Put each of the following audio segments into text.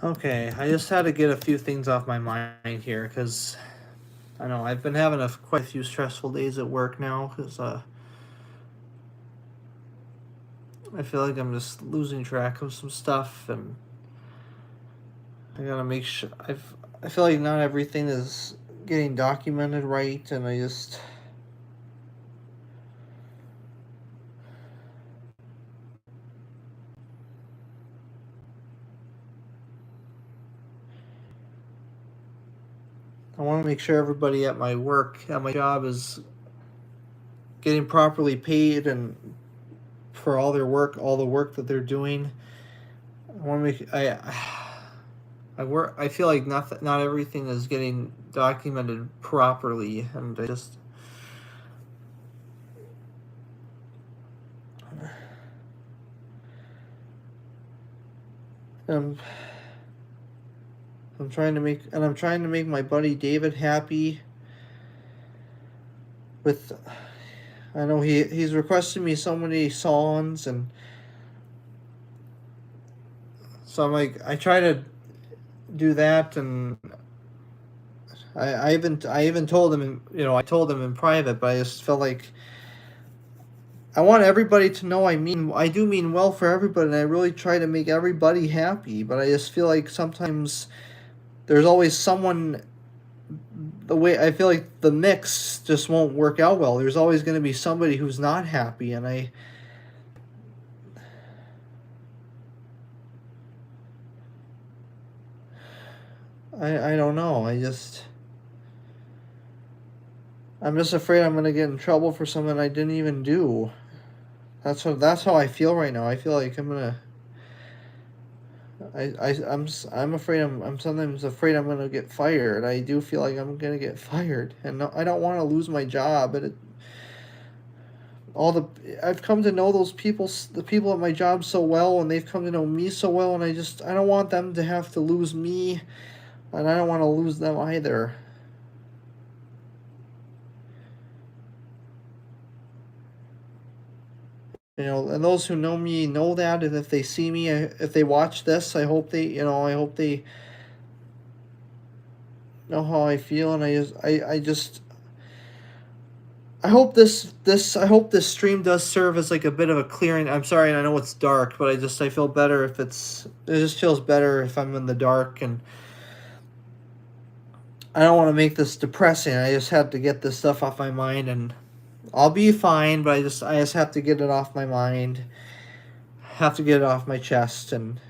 Okay, I just had to get a few things off my mind here because I know I've been having quite a few stressful days at work now because I feel like I'm just losing track of some stuff and I gotta make sure I feel like not everything is getting documented right and I want to make sure everybody at my work at my job is getting properly paid and for all the work that they're doing. I want to make I work. I feel like not everything is getting documented properly, and I just um, I'm trying to make my buddy David happy with. I know he's requested me so many songs, and so I'm like I try to do that, and I even told him I told him in private, but I just felt like I want everybody to know I do mean well for everybody, and I really try to make everybody happy, but I just feel like sometimes there's always someone the way I feel like the mix just won't work out well. There's always going to be somebody who's not happy, and I don't know. I'm just afraid I'm going to get in trouble for something I didn't even do. That's how I feel right now. I feel like I'm gonna. I'm afraid I'm sometimes afraid I'm gonna get fired. I do feel like I'm gonna get fired, and no, I don't want to lose my job. But all the I've come to know the people at my job so well, and they've come to know me so well, and I don't want them to have to lose me, and I don't want to lose them either. And those who know me know that, and if they see me, if they watch this, I hope they know how I feel, and I just I hope this stream does serve as like a bit of a clearing. I'm sorry, I know it's dark, but I feel better if it just feels better if I'm in the dark, and I don't want to make this depressing. I just have to get this stuff off my mind, and I'll be fine, but I just have to get it off my mind. Have to get it off my chest and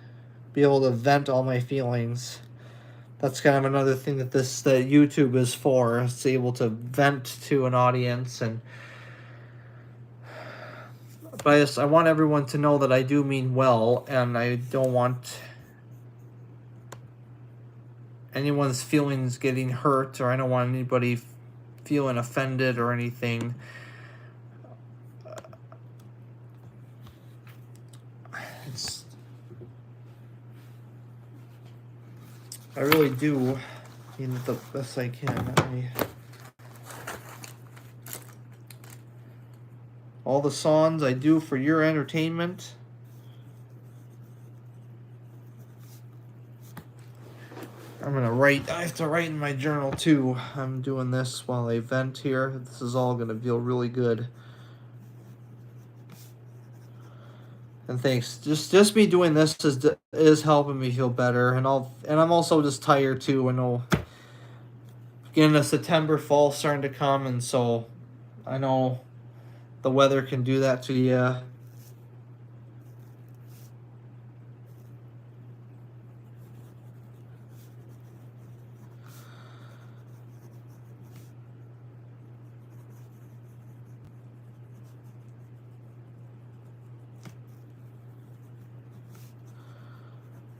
be able to vent all my feelings. That's kind of another thing that YouTube is for. It's able to vent to an audience, and but I want everyone to know that I do mean well, and I don't want anyone's feelings getting hurt, or I don't want anybody feeling offended or anything. It's, I really do mean the best I can. All the songs I do for your entertainment. I have to write in my journal too. I'm doing this while I vent here. This is all gonna feel really good. And thanks. Just me doing this is helping me feel better, and I'm also just tired too. I know beginning of September, fall starting to come, and so I know the weather can do that to you.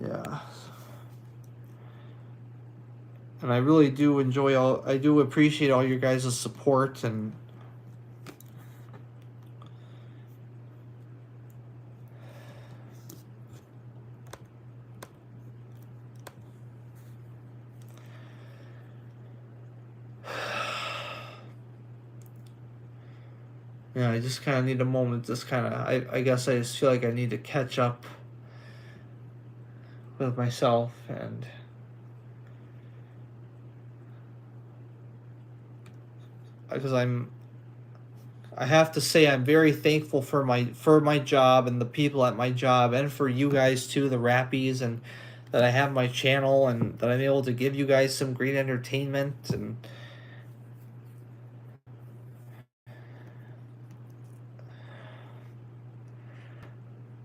Yeah. And I really do I do appreciate all your guys' support, and yeah, I just kind of need a moment. I guess I just feel like I need to catch up with myself, and because I have to say I'm very thankful for my job and the people at my job, and for you guys too, the Rappies, and that I have my channel and that I'm able to give you guys some great entertainment. And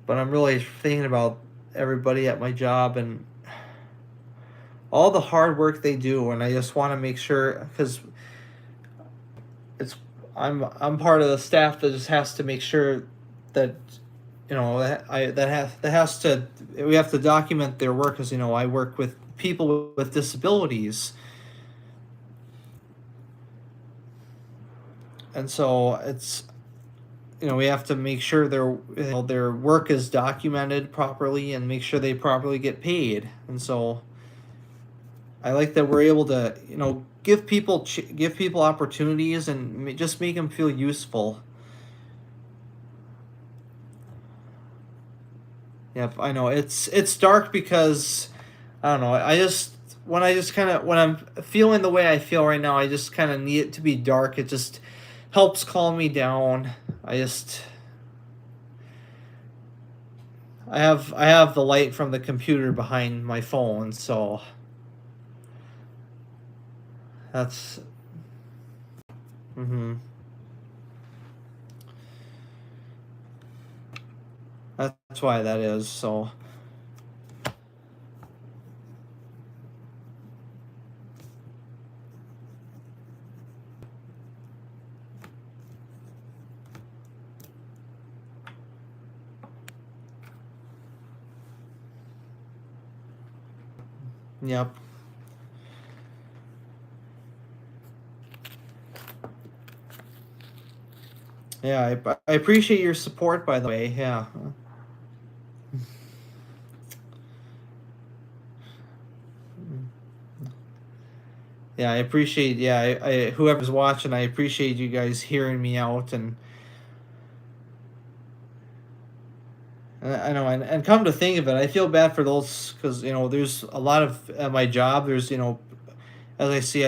but I'm really thinking about everybody at my job and all the hard work they do, and I just want to make sure, because it's I'm part of the staff that just has to make sure that, that has to, we have to document their work, because I work with people with disabilities, and so it's, we have to make sure their work is documented properly and make sure they properly get paid. And so I like that we're able to, give people opportunities and just make them feel useful. Yep, I know it's dark because I don't know. When I'm feeling the way I feel right now, I just kind of need it to be dark. It just helps calm me down. I just I have the light from the computer behind my phone, so that's mhm. That's why that is. So yep. Yeah, I appreciate your support, by the way. Yeah. Yeah, I appreciate. Yeah, I whoever's watching, I appreciate you guys hearing me out, and I know, and come to think of it, I feel bad for those, because there's a lot of at my job. There's as I see,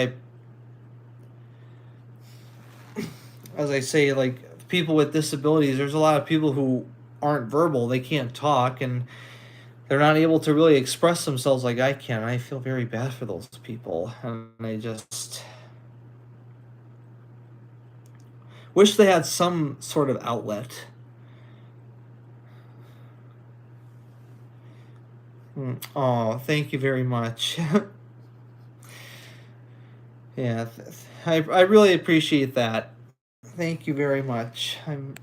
as I say, like people with disabilities. There's a lot of people who aren't verbal. They can't talk, and they're not able to really express themselves like I can. I feel very bad for those people, and I just wish they had some sort of outlet. Oh, thank you very much. Yeah, I really appreciate that. Thank you very much. I'm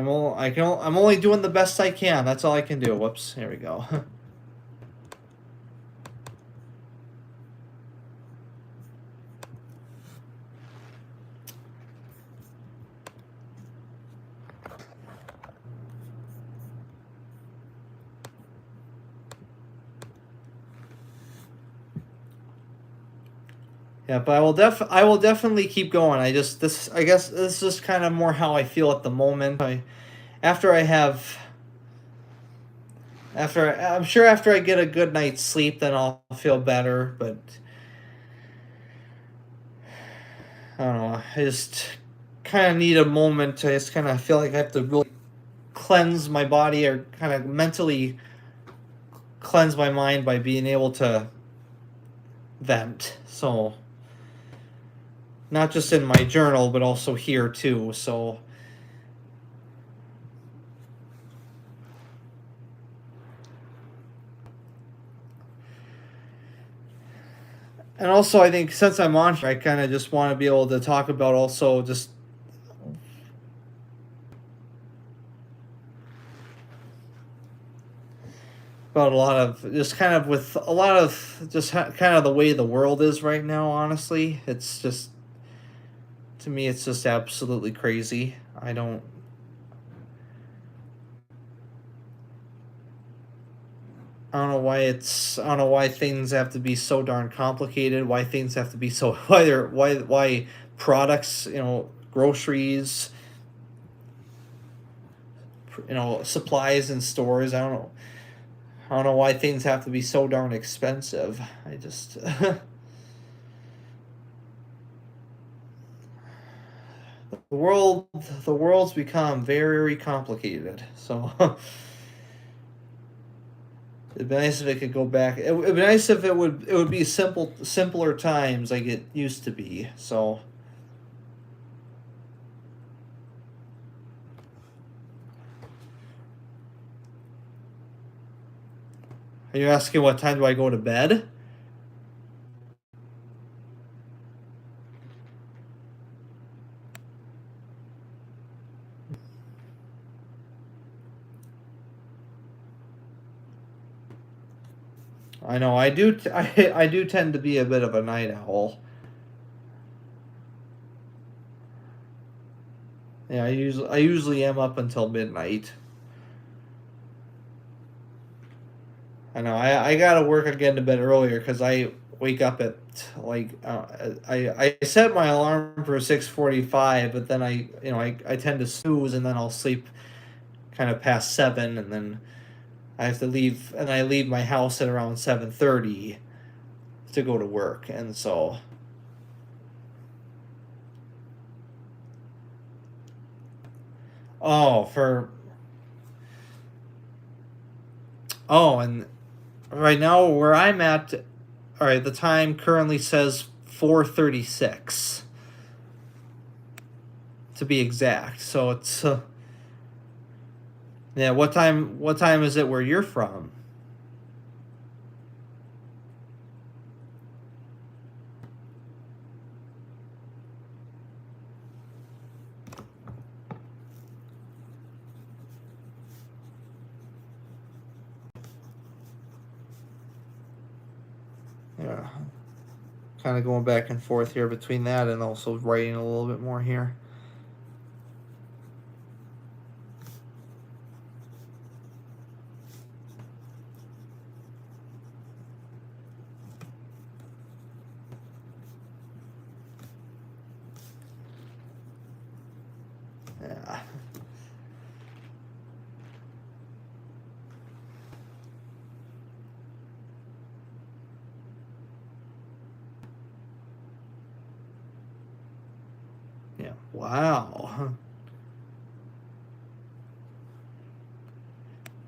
only doing the best I can. That's all I can do. Whoops. Here we go. Yeah, but I will definitely keep going. I guess this is kind of more how I feel at the moment. I after I have after I'm sure after I get a good night's sleep, then I'll feel better. But I don't know. I just kind of need a moment. I just kind of feel like I have to really cleanse my body, or kind of mentally cleanse my mind by being able to vent. So not just in my journal, but also here too. So and also I think since I'm on here, I kind of just want to be able to talk about also just about a lot of just kind of with a lot of just kind of the way the world is right now. Honestly, it's just, to me, it's just absolutely crazy. I don't know why things have to be so darn complicated. Why things have to be so why products, groceries, supplies in stores. I don't know. I don't know why things have to be so darn expensive. I just the world's become very complicated. So it'd be nice if it could go back. It'd be nice if it would be simpler times like it used to be. So are you asking what time do I go to bed? I know I do. I do tend to be a bit of a night owl. Yeah, I usually am up until midnight. I know I gotta work again to bed earlier because I wake up at like I set my alarm for 6:45, but then I tend to snooze and then I'll sleep kind of past 7, and then I have to leave, and I leave my house at around 7:30 to go to work, and so oh for oh and right now where I'm at, all right, the time currently says 4:36 to be exact. So it's yeah. What time is it where you're from? Yeah, kind of going back and forth here between that and also writing a little bit more here. Yeah. Yeah. Wow.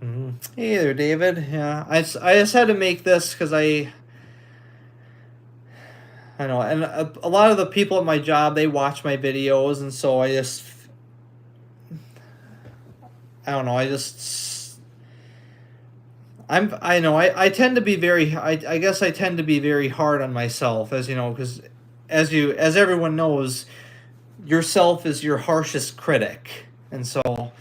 Mhm. Hey there, David. Yeah, I just had to make this because I know, and a lot of the people at my job, they watch my videos, and so I don't know, I know I tend to be very I guess I tend to be very hard on myself, as you know, because as everyone knows, yourself is your harshest critic, and so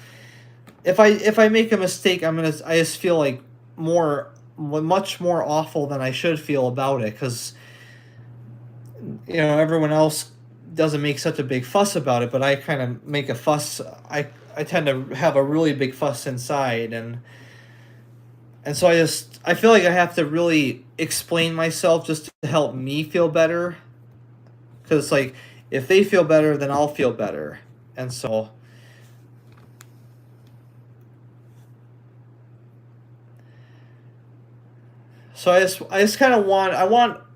if I make a mistake, I just feel like much more awful than I should feel about it, because everyone else doesn't make such a big fuss about it, but I kind of make a fuss. I tend to have a really big fuss inside, and so I feel like I have to really explain myself just to help me feel better, because like if they feel better, then I'll feel better, and so I just kind of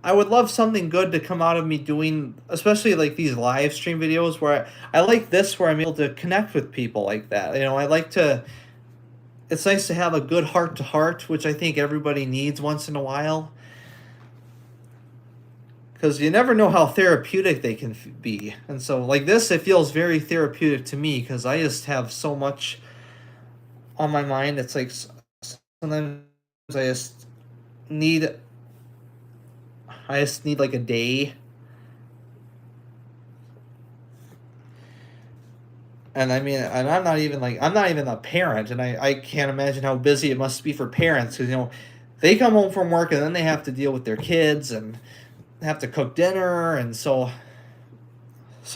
I would love something good to come out of me doing, especially like these live stream videos where I like this, where I'm able to connect with people like that. I like to. It's nice to have a good heart to heart, which I think everybody needs once in a while, because you never know how therapeutic they can be. And so like this, it feels very therapeutic to me because I just have so much on my mind. It's like sometimes I just need I just need like a day. And I mean, and I'm not even a parent, and I can't imagine how busy it must be for parents, because they come home from work and then they have to deal with their kids and have to cook dinner, and so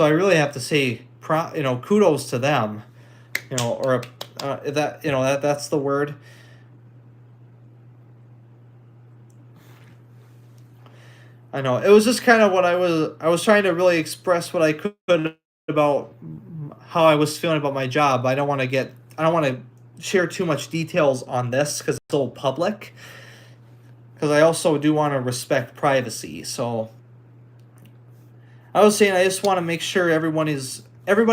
I really have to say kudos to them, or that's the word. I know, it was just kind of what I was trying to really express what I could about how I was feeling about my job. I don't want to share too much details on this because it's so public. Because I also do want to respect privacy. So I was saying I just want to make sure everyone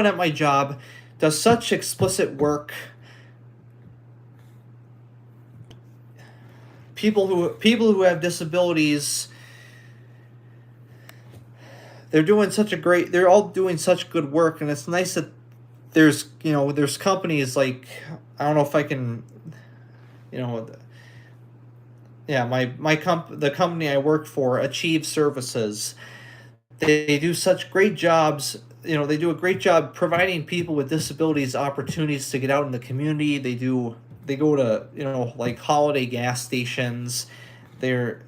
at my job does such explicit work. People who have disabilities, they're all doing such good work, and it's nice that there's companies like, I don't know if I can, you know, yeah, the company I work for, Achieve Services, they do such great jobs. They do a great job providing people with disabilities opportunities to get out in the community. They go to, like holiday gas stations. They're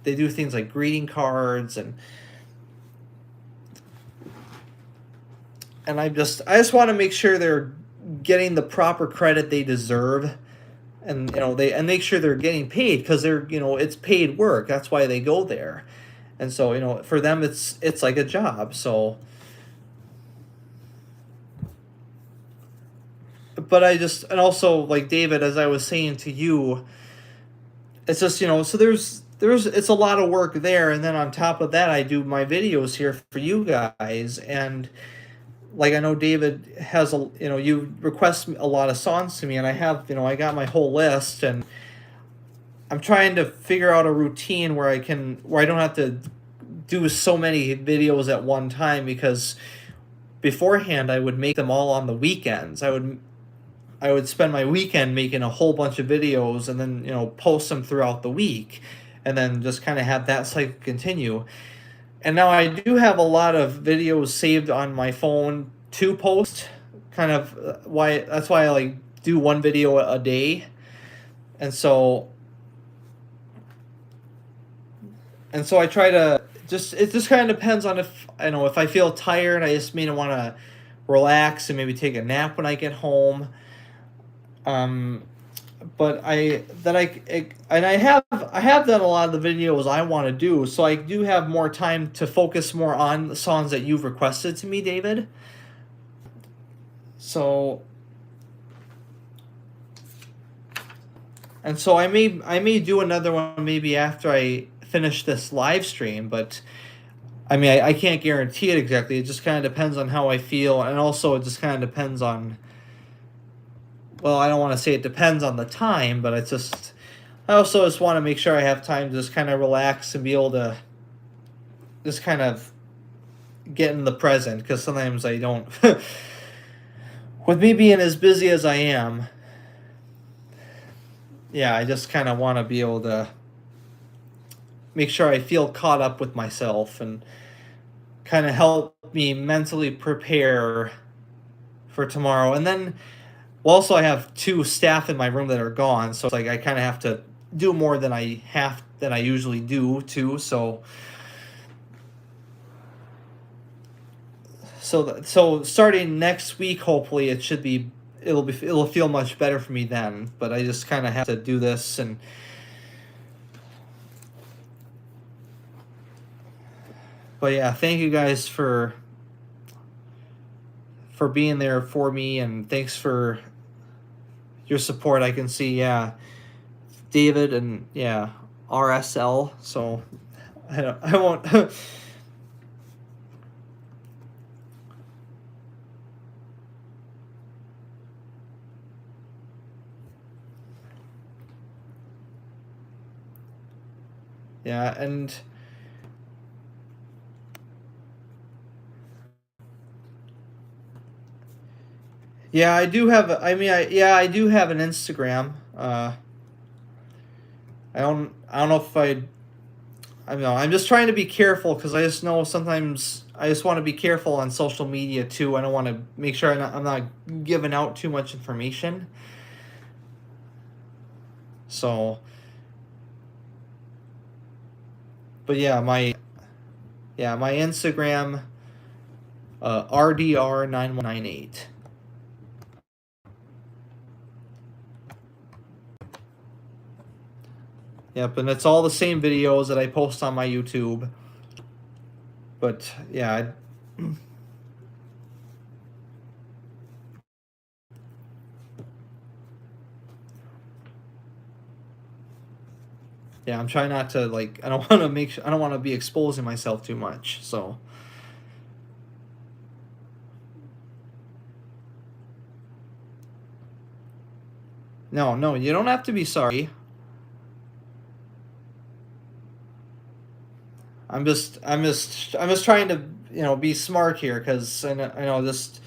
they do things like greeting cards, and I just want to make sure they're getting the proper credit they deserve, and and make sure they're getting paid, because it's paid work. That's why they go there. And so, for them, it's like a job. So, but and also, like David, as I was saying to you, it's just, so it's a lot of work there, and then on top of that, I do my videos here for you guys. And like, I know David has you request a lot of songs to me, and I have, I got my whole list, and I'm trying to figure out a routine where I don't have to do so many videos at one time, because beforehand I would make them all on the weekends. I would spend my weekend making a whole bunch of videos, and then post them throughout the week, and then just kind of have that cycle continue. And now I do have a lot of videos saved on my phone to post. Kind of why That's why I like do one video a day. And so I try to it just kind of depends on if I feel tired, I just may want to relax and maybe take a nap when I get home. Um, but I have done a lot of the videos I want to do, so I do have more time to focus more on the songs that you've requested to me, David. So I may do another one maybe after I finish this live stream, but I mean, I can't guarantee it exactly. It just kind of depends on how I feel, and also it just kind of depends on. Well, I don't want to say it depends on the time, but I also just want to make sure I have time to just kind of relax and be able to just kind of get in the present, because sometimes I don't. With me being as busy as I am, yeah, I just kind of want to be able to make sure I feel caught up with myself, and kind of help me mentally prepare for tomorrow. And then, well, also I have two staff in my room that are gone, so it's like I kind of have to do more than I usually do too. So starting next week, hopefully it'll feel much better for me then. But I just kind of have to do this. But yeah, thank you guys for being there for me, and thanks for your support. I can see, yeah, David, and yeah, RSL. So I won't. Yeah, and yeah, I do have. I do have an Instagram. I don't know if I don't know. I'm just trying to be careful, because I just know sometimes I just want to be careful on social media too. I don't want to make sure I'm not giving out too much information. So, but my Instagram, RDR9198. Yep, and it's all the same videos that I post on my YouTube. But yeah, Yeah, I'm trying not to like. I don't want to I don't want to be exposing myself too much. So no, no, you don't have to be sorry. I'm just trying to be smart here because I know this.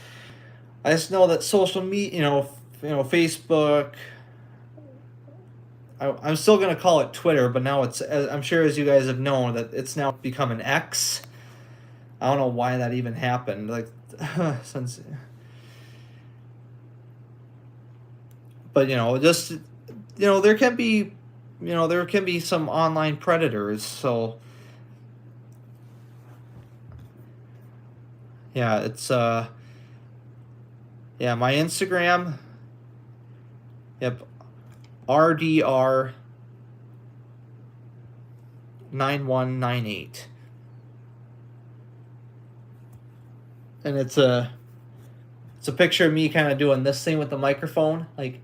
I just know that social media, Facebook. I'm still gonna call it Twitter, but now I'm sure as you guys have known that it's now become an X. I don't know why that even happened. Like, since, but just there can be some online predators. So yeah, it's yeah, my Instagram. Yep, RDR 9198, and it's a picture of me kind of doing this thing with the microphone, like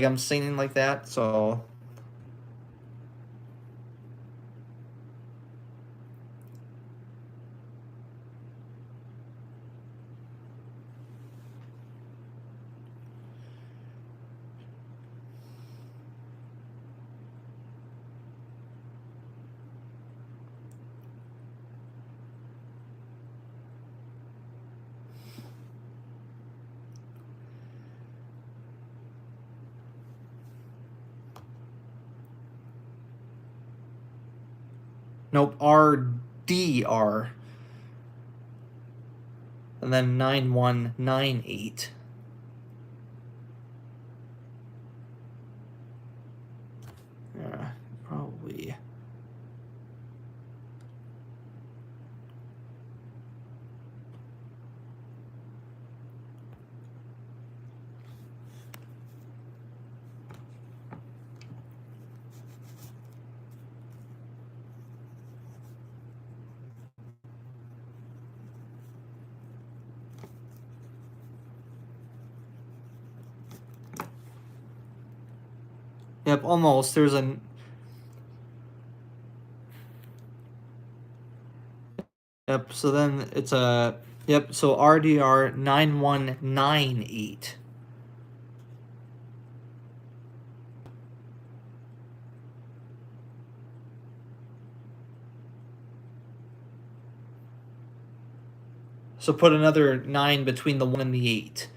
I'm singing like that. So nope, RDR and then 9198. Yeah, probably. Yep, almost. There's a Yep. So then it's a yep. So RDR 9198. So put another 9 between the 1 and the 8.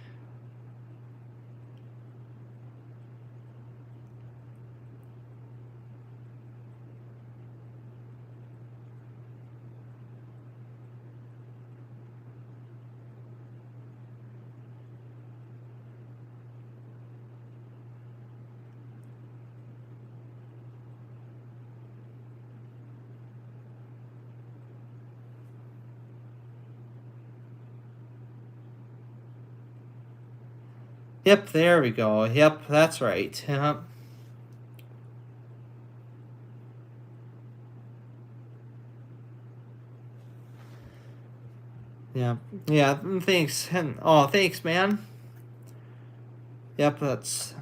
Yep, there we go. Yep, that's right. Yep. Yeah. Yeah, thanks. Oh, thanks, man. Yep, that's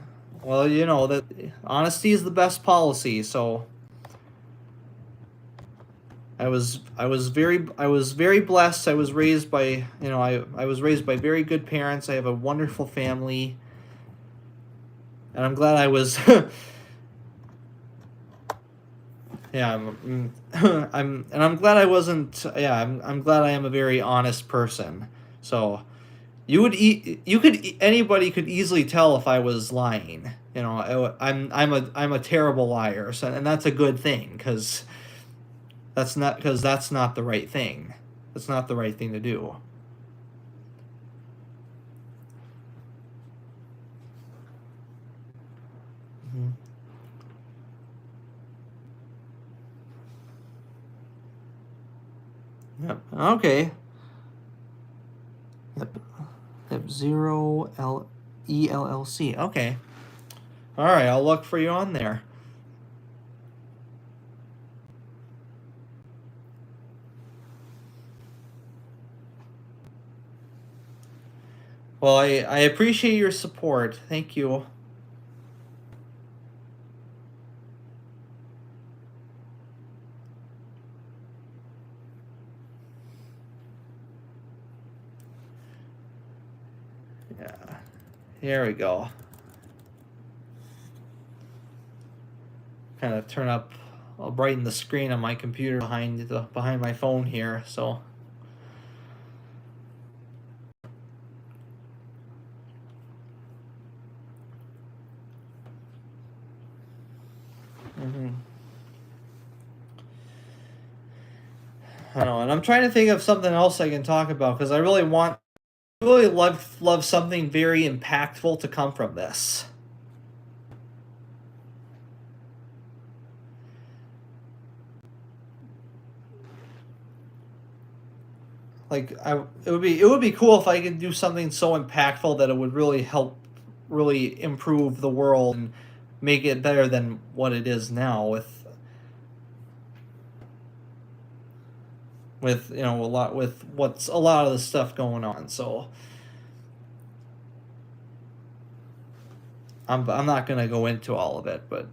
well, that honesty is the best policy, so I was very blessed. I was raised by, I was raised by very good parents. I have a wonderful family, and I'm glad I was yeah, I'm glad I wasn't. Yeah, I'm glad I am a very honest person. So anybody could easily tell if I was lying. I'm a terrible liar. So, and that's a good thing because that's not the right thing. That's not the right thing to do. Mhm. Yep. Okay. Yep. Yep. Zero ELLC. Okay. All right. I'll look for you on there. Well, I appreciate your support. Thank you. Yeah. Here we go. Kind of turn up, I'll brighten the screen on my computer behind my phone here, so. I don't know, and I'm trying to think of something else I can talk about because I really love something very impactful to come from this. Like it would be cool if I could do something so impactful that it would really help, really improve the world and make it better than what it is now with you know a lot of the stuff going on. So I'm not gonna go into all of it, but.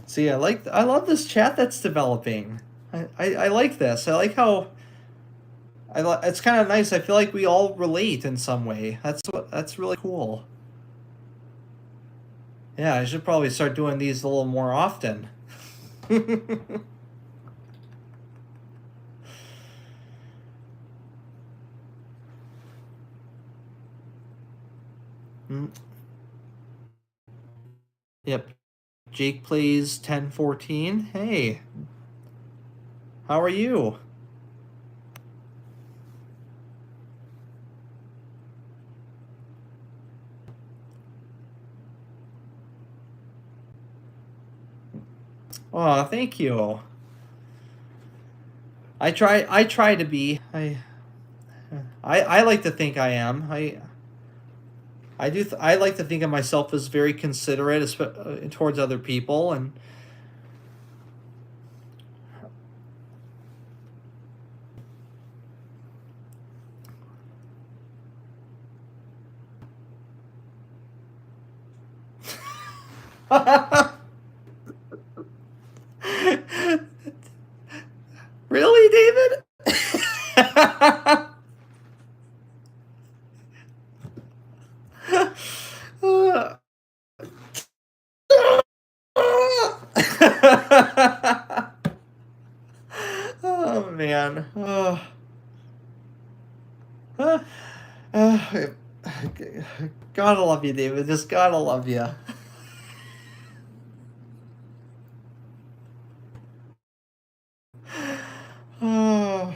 See, I love this chat that's developing. I like this. I like how it's kind of nice. I feel like we all relate in some way. That's really cool. Yeah, I should probably start doing these a little more often. Mm, yep. Jake plays 1014. Hey, how are you? Oh, thank you. I try to be. I like to think I am. I like to think of myself as very considerate towards other people and Really, David? Oh man. Uh, gotta love you, David. Just gotta love you. Oh.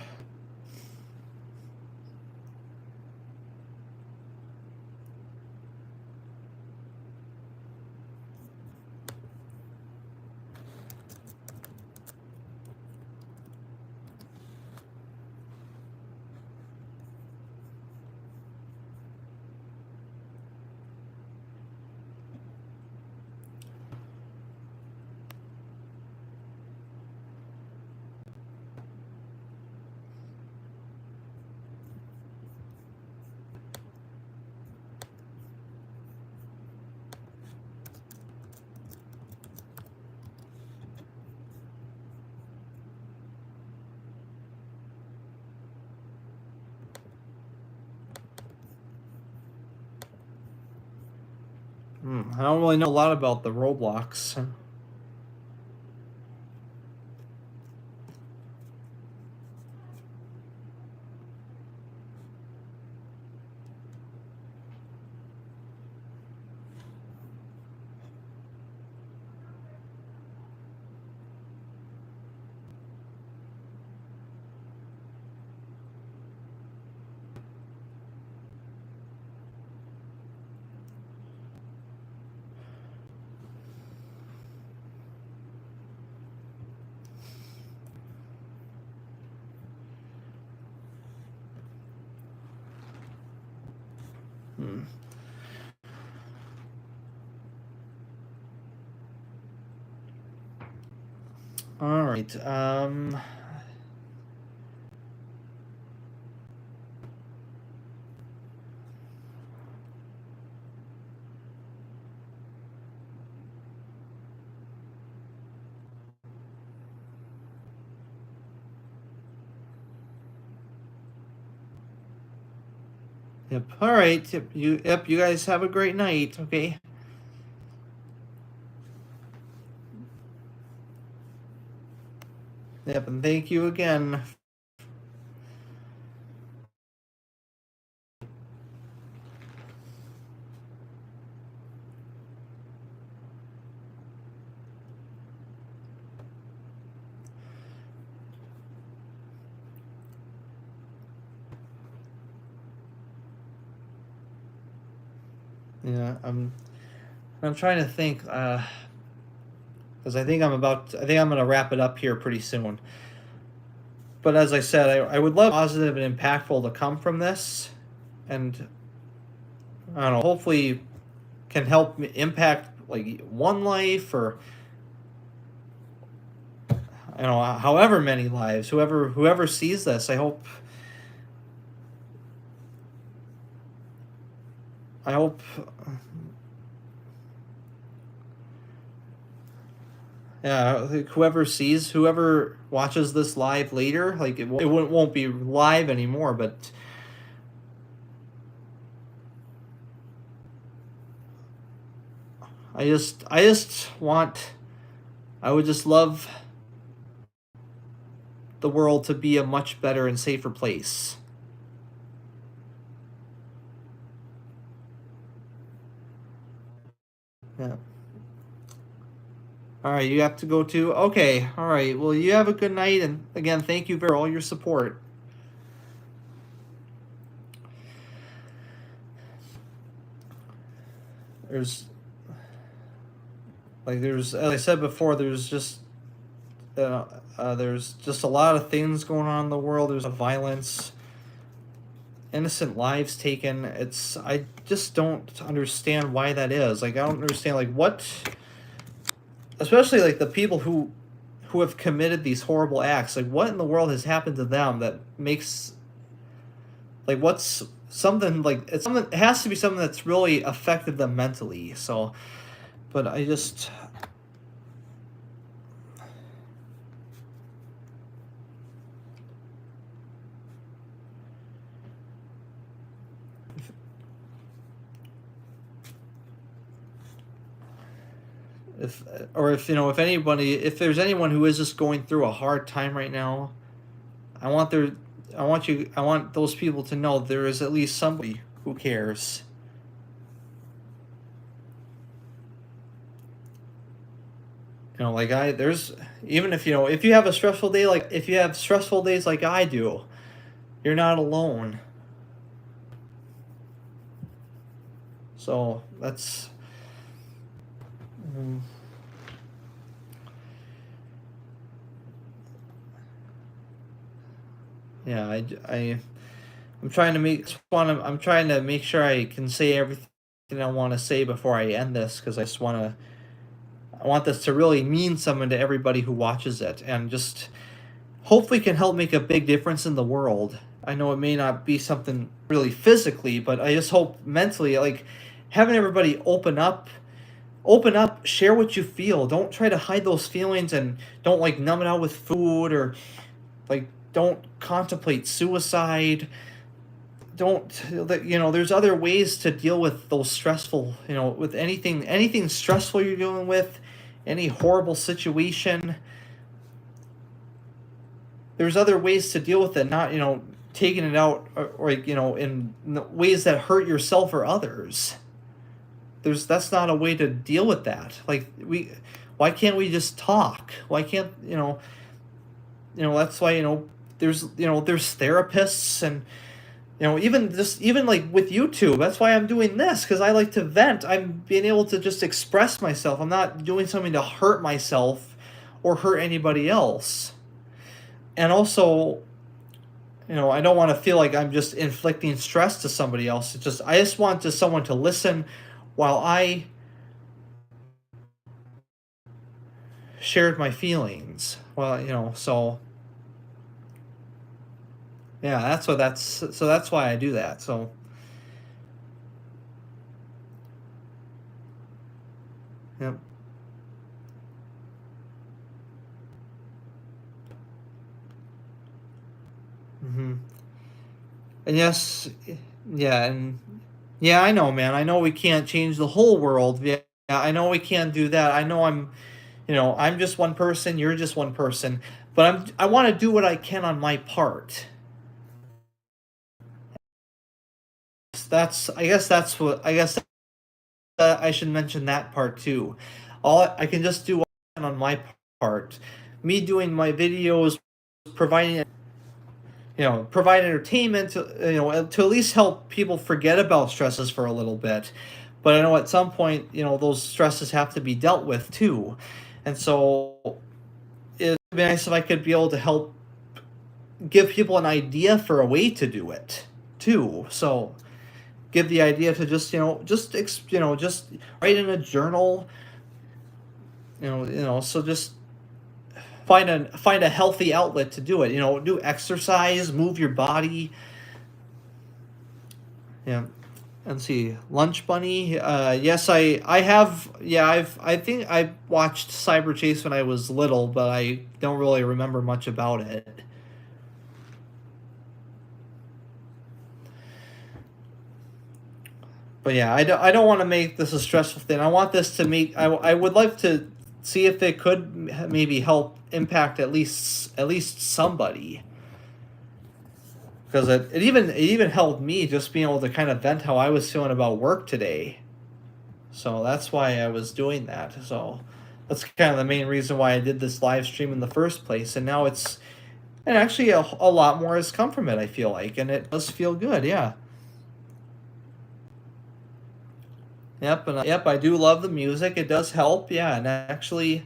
I don't really know a lot about the Roblox. Hmm. All right. Yep. All right. Yep. You guys have a great night. Okay. Yep. And thank you again. Yeah. I'm trying to think. Because I think I'm gonna wrap it up here pretty soon. But as I said, I would love positive and impactful to come from this, and I don't know. Hopefully, can help impact like one life or however many lives. Whoever sees this, I hope yeah, like whoever watches this live later, like it won't be live anymore, but I just want I would just love the world to be a much better and safer place. Yeah. All right, you have to go too. Okay. All right. Well, you have a good night, and again, thank you for all your support. There's as I said before, there's just a lot of things going on in the world. There's a violence, innocent lives taken. I just don't understand why that is. Like I don't understand like what, especially like the people who have committed these horrible acts. Like what in the world has happened to them that makes like what's something like it's something it has to be something that's really affected them mentally. So, but I just if or if if anybody if there's anyone who is just going through a hard time right now, I want their I want those people to know there is at least somebody who cares. Like there's even if if you have a stressful day, like if you have stressful days like I do, you're not alone. So that's mm, yeah. I'm trying to make sure I can say everything I want to say before I end this because I want this to really mean something to everybody who watches it and just hopefully can help make a big difference in the world. I know it may not be something really physically, but I just hope mentally, like having everybody open up, share what you feel. Don't try to hide those feelings and don't like numb it out with food or like don't contemplate suicide. Don't there's other ways to deal with those stressful, with anything stressful you're dealing with, any horrible situation. There's other ways to deal with it, not taking it out or in ways that hurt yourself or others. That's not a way to deal with that. Like why can't we just talk? Why can't that's why there's therapists and even like with YouTube. That's why I'm doing this because I like to vent. I'm being able to just express myself. I'm not doing something to hurt myself or hurt anybody else. And also, I don't want to feel like I'm just inflicting stress to somebody else. I just want just someone to listen while I shared my feelings. Well, so yeah, that's why I do that. So yep. hmm And yes, Yeah, and yeah, I know, man. I know we can't change the whole world. Yeah, I know we can't do that. I know I'm just one person, you're just one person, but I want to do what I can on my part. That's I guess that's what I guess I should mention that part too. All I can just do what I can on my part. Me doing my videos, providing provide entertainment to, to at least help people forget about stresses for a little bit. But I know at some point, those stresses have to be dealt with too. And so it'd be nice if I could be able to help give people an idea for a way to do it too. So give the idea to just, just write in a journal, so just find a healthy outlet to do it. Do exercise, move your body. Yeah. And see, Lunch Bunny. Yes, I have. Yeah, I think I watched Cyber Chase when I was little, but I don't really remember much about it. But yeah, I don't want to make this a stressful thing. I want this to make. I would like to see if it could maybe help impact at least somebody. Because it even helped me just being able to kind of vent how I was feeling about work today. So that's why I was doing that. So that's kind of the main reason why I did this live stream in the first place. And now and actually a lot more has come from it, I feel like. And it does feel good, yeah. Yep, and yep, I do love the music. It does help, yeah. And actually,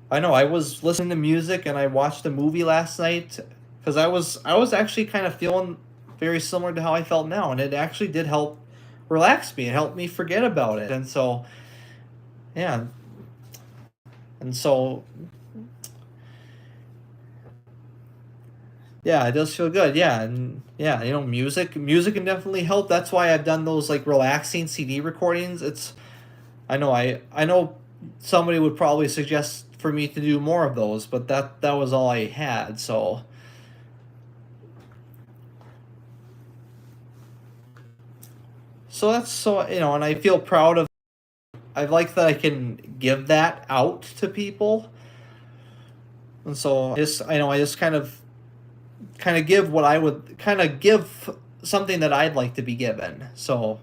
I know I was listening to music and I watched a movie last night because I was actually kind of feeling very similar to how I felt now, and it actually did help relax me. It helped me forget about it, and so yeah, and so yeah, it does feel good. Yeah, and yeah, music can definitely help. That's why I've done those like relaxing CD recordings. I know somebody would probably suggest for me to do more of those, but that was all I had. So that's so and I feel proud of. I like that I can give that out to people, and so I just kind of give what I would kind of give something that I'd like to be given. So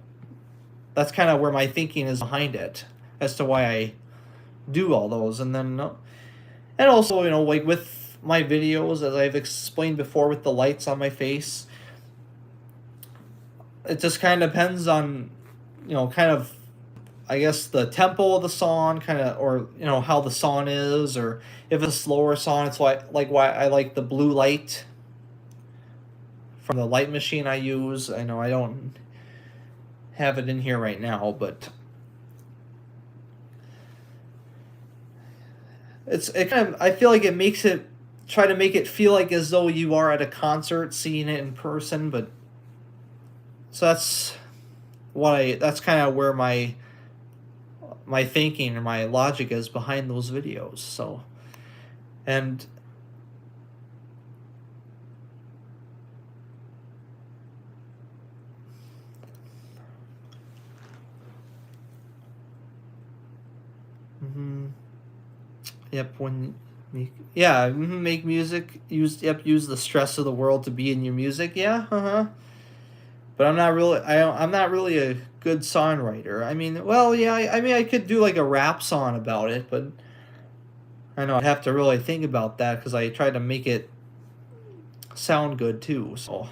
that's kind of where my thinking is behind it as to why I do all those, and then and also like with my videos, as I've explained before, with the lights on my face, it just kind of depends on kind of I guess the tempo of the song, kind of, or how the song is, or if it's a slower song, it's why I like the blue light from the light machine I use. I know I don't have it in here right now, but it kind of I feel like it makes it try to make it feel like as though you are at a concert seeing it in person. But so that's kind of where my thinking or my logic is behind those videos. So and mhm. Yep, yeah, make music. Use the stress of the world to be in your music. Yeah, But I'm not really a good songwriter. I mean, well, yeah, I mean, I could do like a rap song about it, but I know I'd have to really think about that because I try to make it sound good too. So,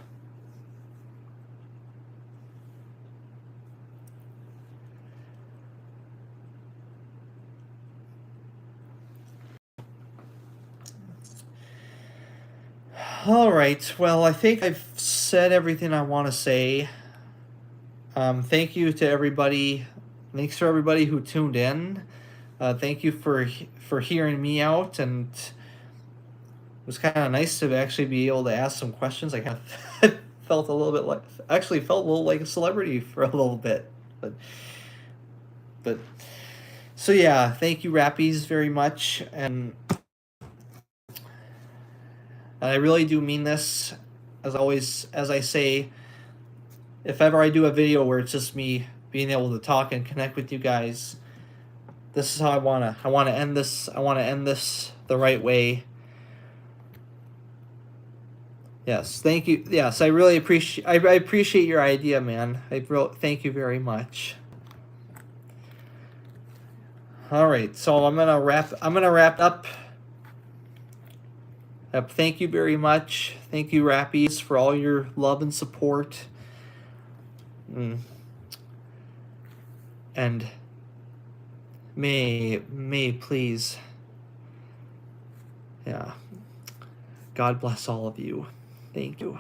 all right. Well, I think I've said everything I want to say. Thank you to everybody. Thanks for everybody who tuned in. Thank you for hearing me out, and it was kind of nice to actually be able to ask some questions. I kind of felt a little bit like actually felt a little like a celebrity for a little bit, but but so yeah. Thank you, Rappies, very much, and I really do mean this. As always, as I say, if ever I do a video where it's just me being able to talk and connect with you guys, this is how I wanna end this. I wanna end this the right way. Yes, thank you. Yes, I really appreciate. I appreciate your idea, man. Thank you very much. All right, so I'm gonna wrap up. Thank you very much. Thank you, Rappies, for all your love and support. And may please, yeah. God bless all of you. Thank you.